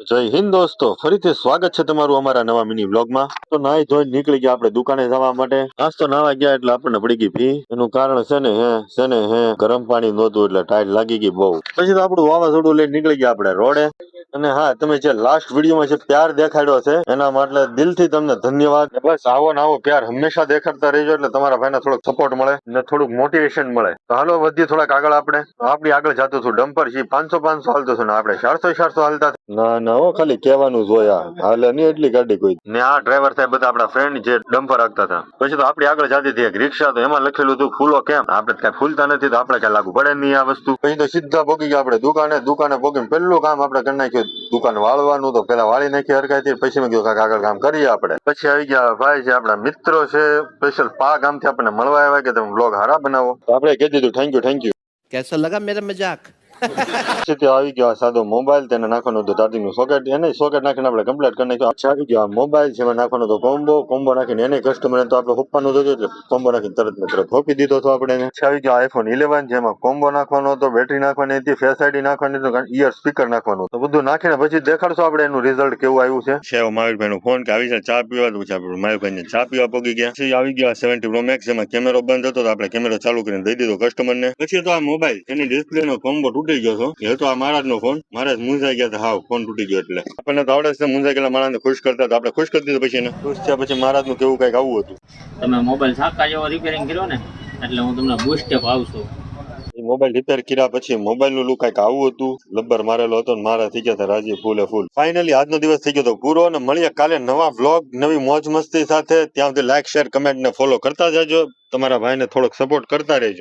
જય હિન્દ દોસ્તો, ફરીથી સ્વાગત છે તમારું અમારા નવા મિની વ્લોગમાં. તો નાઈ ધોઈને નીકળી ગયા આપણે દુકાને જવા માટે. આજ તો નાવા ગયા એટલે આપણને પડી ગઈ ભી. એનું કારણ છે ને ગરમ પાણી નહોતું એટલે ટાઈટ લાગી ગઈ બહુ. પછી તો આપણું વાવાઝોડું લઈને નીકળી ગયા આપણે રોડે. અને હા, તમે જે લાસ્ટ વિડીયોમાં જે પ્યાર દેખાડ્યો છે એના માટે દિલથી તમને ધન્યવાદ. બસ આવો ને આવો પ્યાર હંમેશા દેખાડતા રહેજો એટલે તમારા ભાઈને થોડોક સપોર્ટ મળે ને થોડુંક મોટિવેશન મળે. તો હાલો વધીએ થોડાક આગળ. આપણી આગળ જતું હતું ડમ્પર છે 500 હાલતું હતું ને આપણે 400 હાલતા. ના હો, ખાલી કહેવાનું જ હોય. હાલે નહીં એટલી ગાડી કોઈ ને. આ ડ્રાઈવર સાહેબ બધા આપણા ફ્રેન્ડ જે ડમ્પર હાંકતા હતા. પછી તો આપણી આગળ જતી હતી એક રિક્ષા, તો એમાં લખેલું હતું ફૂલો કેમ. આપણે કઈ ફૂલતા નથી તો આપણે કઈ લાગુ પડે નહીં આ વસ્તુ. પછી તો સીધા પહોંચી ગયા આપણે દુકાને પહોંચીને પેલું કામ આપણે કરી નાખ્યું દુકાન વાળવાનું. તો પેલા વાળી નાખી હરખાઈથી. પછી મેં કીધું આગળ કામ કરીએ આપણે. પછી આવી ગયા ભાઈ છે આપણા મિત્રો છે સ્પેશિયલ પા ગામથી આપણને મળવા આવ્યા કે તમે બ્લોગ હારા બનાવો. તો આપણે કહી દીધું થેન્ક યુ. कैसा लगा मेरा मजाक? આવી ગયો સાદો મોબાઈલ, તેને નાખવાનું હતું ચાર્જિંગ નું સોકેટ. એને સોકેટ નાખીને આપણે કમ્પ્લીટ કરી નાખ્યું. અચ્છા, આવી ગયો મોબાઈલ છે, એમાં નાખવાનો હતો કોમ્બો નાખીને એને કસ્ટમર તો આપણે હોપવાનું હતું એટલે કોમ્બો નાખીને તરત હોપી દીધો હતો આપણે. આવી ગયો iPhone 11, જેમાં કોમ્બો નાખવાનો હતો, બેટરી નાખવાની હતી, ફેસ આઈડી નાખવાની હતી, ઇયર સ્પીકર નાખવાનું. તો બધું નાખીને પછી દેખાડશો આપણે એનું રિઝલ્ટ કેવું આવ્યું છે. માવીરભાઈ નો ફોન કે આવી છે ચા પીવા. તો આપણે માવીરભાઈ ને ચા પીવા પગી ગયા. પછી આવી ગયા 70 Pro Max, જેમાં કેમેરો બંધ હતો તો આપણે કેમેરો ચાલુ કરીને દઈ દીધો કસ્ટમર ને. પછી તો આ મોબાઈલ એની ડિસ્પ્લે નો કોમ્બો તૂટી ગયો હતો. એ તો આ મહારાજ નો ફોન. મહારાજ મૂંઝાઈ ગયા હતા. હાવ ફોન તૂટી ગયો એટલે આપણને તો આવડે છે મૂંઝાઈ ગયેલા માણસને ખુશ કરતા. તો આપણે ખુશ કરી દીધું. પછી એને ખુશ થયા પછી મહારાજ નું કેવું કઈક આવું હતું. તમે મોબાઈલ છાકા જેવો રિપેરિંગ કર્યો ને એટલે હું તમને બૂસ્ટ અપ આવશું. મોબાઈલ રિપેર કર્યા પછી મોબાઈલ નું લુક કઈક આવું હતું. લબ્બર મારેલો હતો ને મારા થઈ ગયા હતા રાજી ફૂલે ફૂલ. ફાઇનલી આજનો દિવસ થઈ ગયો હતો પૂરો. અને મળીએ કાલે નવા વ્લોગ નવી મોજ મસ્તી સાથે. ત્યાં સુધી લાઈક શેર કમેન્ટ ને ફોલો કરતા જજો. તમારા ભાઈને થોડોક સપોર્ટ કરતા રહેજો.